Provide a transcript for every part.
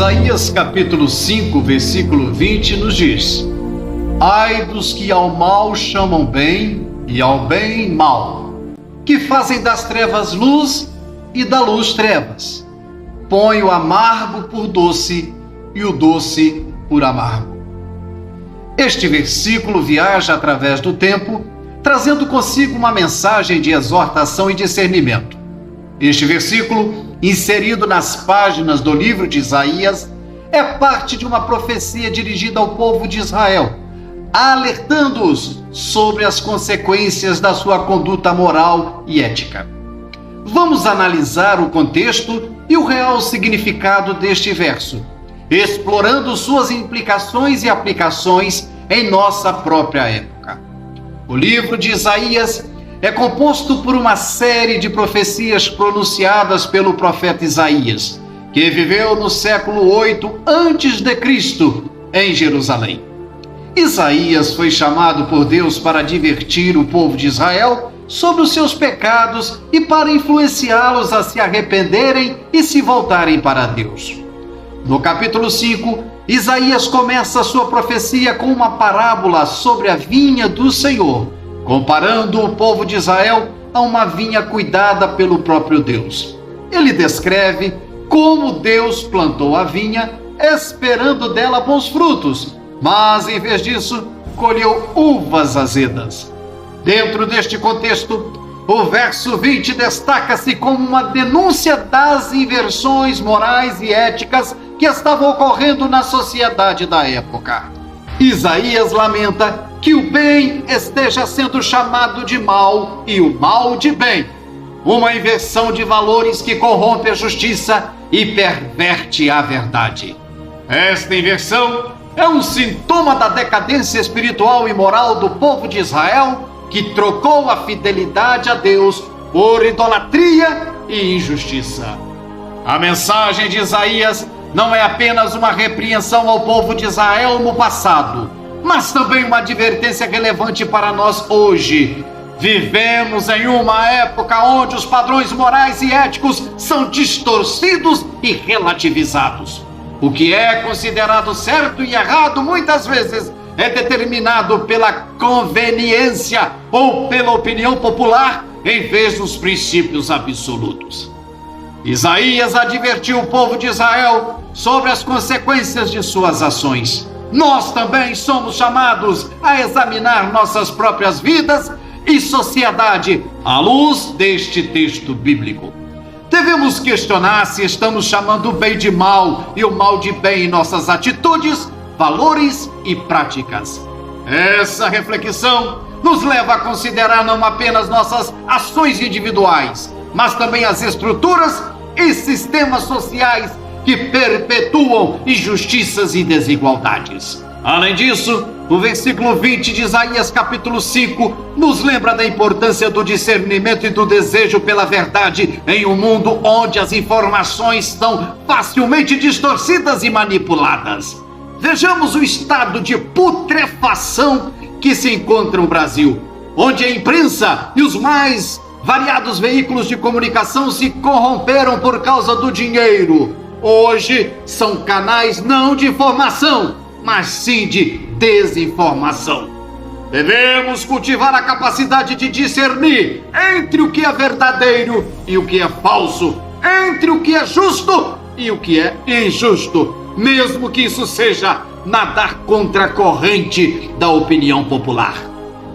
Isaías capítulo 5, versículo 20 nos diz: Ai dos que ao mal chamam bem e ao bem mal, que fazem das trevas luz e da luz trevas. Põe o amargo por doce e o doce por amargo. Este versículo viaja através do tempo, trazendo consigo uma mensagem de exortação e discernimento. Este versículo, inserido nas páginas do livro de Isaías, é parte de uma profecia dirigida ao povo de Israel, alertando-os sobre as consequências da sua conduta moral e ética. Vamos analisar o contexto e o real significado deste verso, explorando suas implicações e aplicações em nossa própria época. O livro de Isaías é composto por uma série de profecias pronunciadas pelo profeta Isaías, que viveu no século 8 a.C., em Jerusalém. Isaías foi chamado por Deus para advertir o povo de Israel sobre os seus pecados e para influenciá-los a se arrependerem e se voltarem para Deus. No capítulo 5, Isaías começa a sua profecia com uma parábola sobre a vinha do Senhor, comparando o povo de Israel a uma vinha cuidada pelo próprio Deus. Ele descreve como Deus plantou a vinha, esperando dela bons frutos, mas em vez disso, colheu uvas azedas. Dentro deste contexto, o verso 20 destaca-se como uma denúncia das inversões morais e éticas que estavam ocorrendo na sociedade da época. Isaías lamenta que o bem esteja sendo chamado de mal e o mal de bem, uma inversão de valores que corrompe a justiça e perverte a verdade. Esta inversão é um sintoma da decadência espiritual e moral do povo de Israel, que trocou a fidelidade a Deus por idolatria e injustiça. A mensagem de Isaías não é apenas uma repreensão ao povo de Israel no passado, mas também uma advertência relevante para nós hoje. Vivemos em uma época onde os padrões morais e éticos são distorcidos e relativizados. O que é considerado certo e errado muitas vezes é determinado pela conveniência ou pela opinião popular em vez dos princípios absolutos. Isaías advertiu o povo de Israel sobre as consequências de suas ações. Nós também somos chamados a examinar nossas próprias vidas e sociedade à luz deste texto bíblico. Devemos questionar se estamos chamando o bem de mal e o mal de bem em nossas atitudes, valores e práticas. Essa reflexão nos leva a considerar não apenas nossas ações individuais, mas também as estruturas e sistemas sociais que perpetuam injustiças e desigualdades. Além disso, o versículo 20 de Isaías capítulo 5 nos lembra da importância do discernimento e do desejo pela verdade em um mundo onde as informações são facilmente distorcidas e manipuladas. Vejamos o estado de putrefação que se encontra o Brasil, onde a imprensa e os mais variados veículos de comunicação se corromperam por causa do dinheiro. Hoje são canais não de informação, mas sim de desinformação. Devemos cultivar a capacidade de discernir entre o que é verdadeiro e o que é falso, entre o que é justo e o que é injusto, mesmo que isso seja nadar contra a corrente da opinião popular.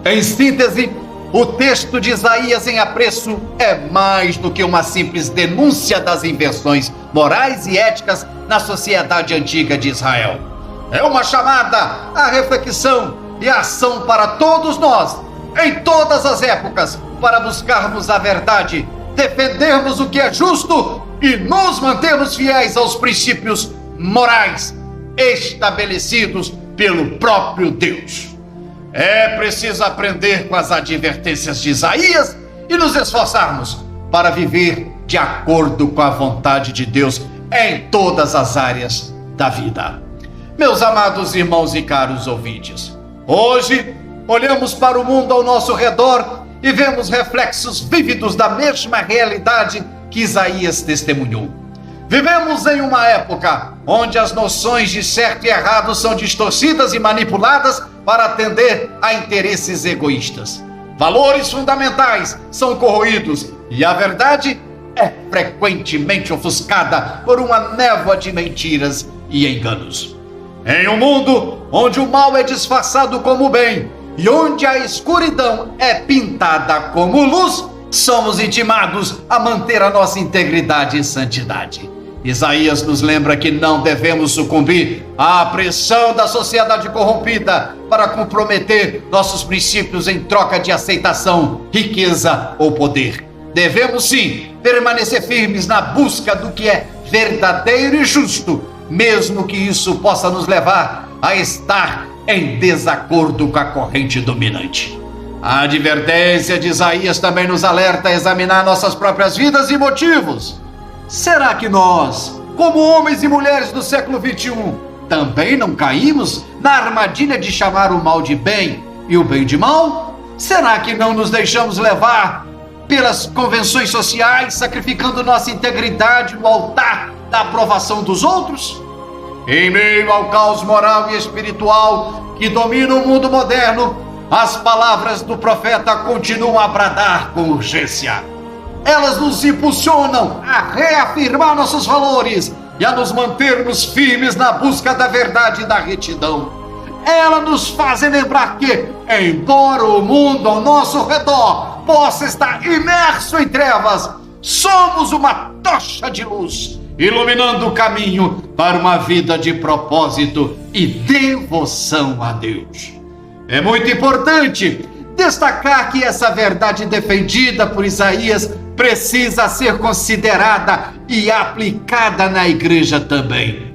Em síntese, o texto de Isaías em apreço é mais do que uma simples denúncia das inversões morais e éticas na sociedade antiga de Israel. É uma chamada à reflexão e ação para todos nós, em todas as épocas, para buscarmos a verdade, defendermos o que é justo e nos mantermos fiéis aos princípios morais estabelecidos pelo próprio Deus. É preciso aprender com as advertências de Isaías e nos esforçarmos para viver de acordo com a vontade de Deus em todas as áreas da vida. Meus amados irmãos e caros ouvintes, hoje olhamos para o mundo ao nosso redor e vemos reflexos vívidos da mesma realidade que Isaías testemunhou. Vivemos em uma época onde as noções de certo e errado são distorcidas e manipuladas para atender a interesses egoístas. Valores fundamentais são corroídos e a verdade é frequentemente ofuscada por uma névoa de mentiras e enganos. Em um mundo onde o mal é disfarçado como bem e onde a escuridão é pintada como luz, somos intimados a manter a nossa integridade e santidade. Isaías nos lembra que não devemos sucumbir à pressão da sociedade corrompida para comprometer nossos princípios em troca de aceitação, riqueza ou poder. Devemos sim permanecer firmes na busca do que é verdadeiro e justo, mesmo que isso possa nos levar a estar em desacordo com a corrente dominante. A advertência de Isaías também nos alerta a examinar nossas próprias vidas e motivos. Será que nós, como homens e mulheres do século XXI, também não caímos na armadilha de chamar o mal de bem e o bem de mal? Será que não nos deixamos levar pelas convenções sociais, sacrificando nossa integridade no altar da aprovação dos outros? Em meio ao caos moral e espiritual que domina o mundo moderno, as palavras do profeta continuam a bradar com urgência. Elas nos impulsionam a reafirmar nossos valores e a nos mantermos firmes na busca da verdade e da retidão. Elas nos fazem lembrar que, embora o mundo ao nosso redor possa estar imerso em trevas, somos uma tocha de luz, iluminando o caminho para uma vida de propósito e devoção a Deus. É muito importante destacar que essa verdade defendida por Isaías precisa ser considerada e aplicada na igreja também,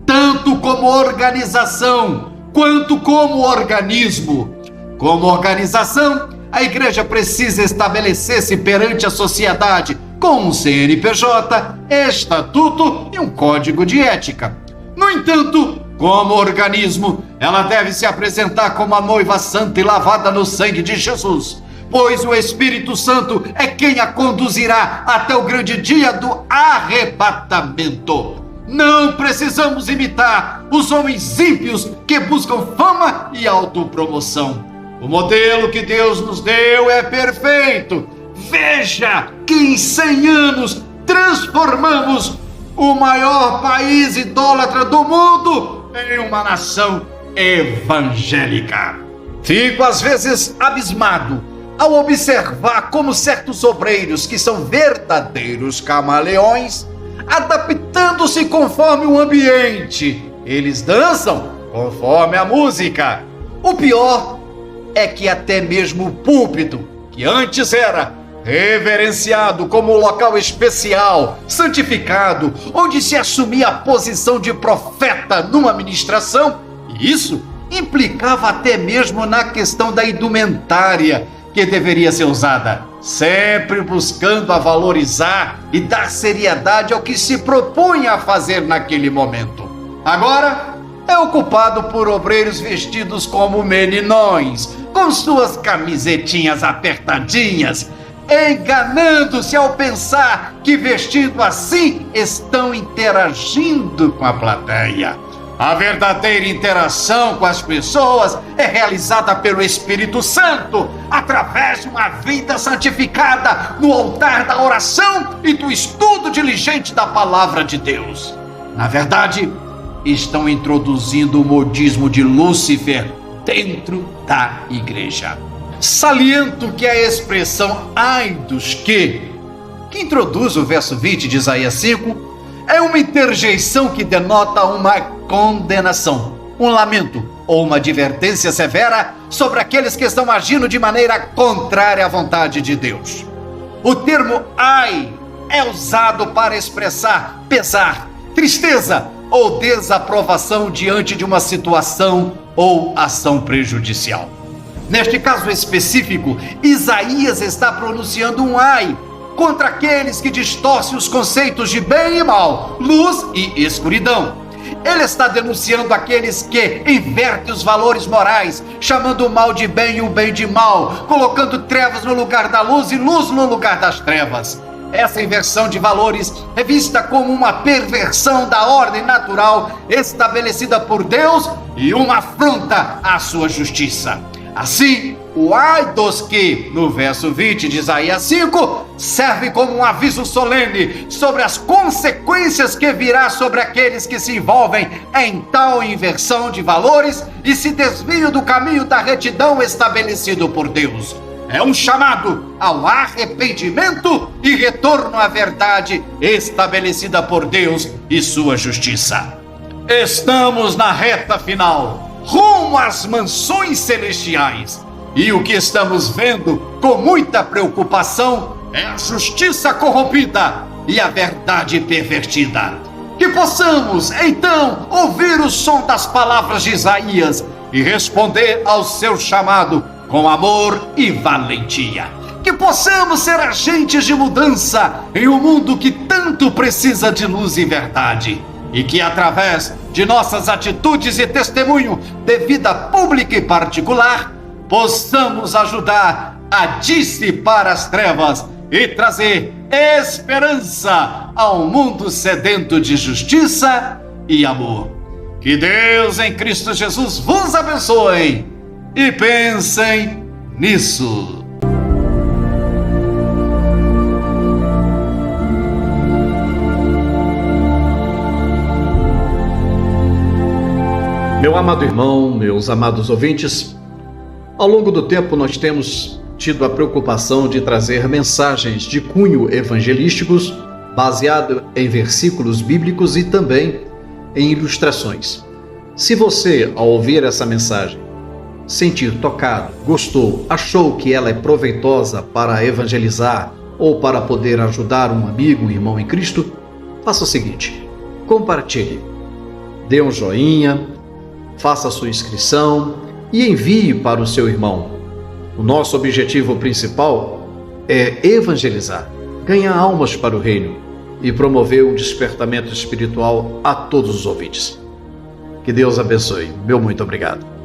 tanto como organização quanto como organismo. Como organização, a igreja precisa estabelecer-se perante a sociedade com um CNPJ, estatuto e um código de ética. No entanto, como organismo, ela deve se apresentar como a noiva santa e lavada no sangue de Jesus, pois o Espírito Santo é quem a conduzirá até o grande dia do arrebatamento. Não precisamos imitar os homens ímpios que buscam fama e autopromoção. O modelo que Deus nos deu é perfeito. Veja que em 100 anos transformamos o maior país idólatra do mundo em uma nação evangélica. Fico às vezes abismado ao observar como certos obreiros, que são verdadeiros camaleões, adaptando-se conforme o ambiente. Eles dançam conforme a música. O pior é que até mesmo o púlpito, que antes era reverenciado como local especial, santificado, onde se assumia a posição de profeta numa ministração, e isso implicava até mesmo na questão da indumentária que deveria ser usada, sempre buscando a valorizar e dar seriedade ao que se propunha a fazer naquele momento. Agora é ocupado por obreiros vestidos como meninões, com suas camisetinhas apertadinhas, enganando-se ao pensar que vestindo assim estão interagindo com a plateia. A verdadeira interação com as pessoas é realizada pelo Espírito Santo, através de uma vida santificada no altar da oração e do estudo diligente da palavra de Deus. Na verdade, estão introduzindo o modismo de Lúcifer dentro da igreja. Saliento que a expressão "ai dos que introduz o verso 20 de Isaías 5, é uma interjeição que denota uma condenação, um lamento ou uma advertência severa sobre aqueles que estão agindo de maneira contrária à vontade de Deus. O termo "ai" é usado para expressar pesar, tristeza ou desaprovação diante de uma situação ou ação prejudicial. Neste caso específico, Isaías está pronunciando um "ai" contra aqueles que distorcem os conceitos de bem e mal, luz e escuridão. Ele está denunciando aqueles que invertem os valores morais, chamando o mal de bem e o bem de mal, colocando trevas no lugar da luz e luz no lugar das trevas. Essa inversão de valores é vista como uma perversão da ordem natural estabelecida por Deus e uma afronta à sua justiça. Assim, o ai dos que, no verso 20 de Isaías 5, serve como um aviso solene sobre as consequências que virá sobre aqueles que se envolvem em tal inversão de valores e se desviam do caminho da retidão estabelecido por Deus. É um chamado ao arrependimento e retorno à verdade estabelecida por Deus e sua justiça. Estamos na reta final, rumo às mansões celestiais. E o que estamos vendo com muita preocupação é a justiça corrompida e a verdade pervertida. Que possamos, então, ouvir o som das palavras de Isaías e responder ao seu chamado com amor e valentia. Que possamos ser agentes de mudança em um mundo que tanto precisa de luz e verdade. E que através de nossas atitudes e testemunho de vida pública e particular, possamos ajudar a dissipar as trevas e trazer esperança ao mundo sedento de justiça e amor. Que Deus em Cristo Jesus vos abençoe e pensem nisso. Meu amado irmão, meus amados ouvintes, ao longo do tempo nós temos tido a preocupação de trazer mensagens de cunho evangelísticos baseado em versículos bíblicos e também em ilustrações. Se você, ao ouvir essa mensagem, sentir tocado, gostou, achou que ela é proveitosa para evangelizar ou para poder ajudar um amigo, um irmão em Cristo, faça o seguinte: compartilhe, dê um joinha, faça a sua inscrição e envie para o seu irmão. O nosso objetivo principal é evangelizar, ganhar almas para o reino e promover um despertamento espiritual a todos os ouvintes. Que Deus abençoe. Meu muito obrigado.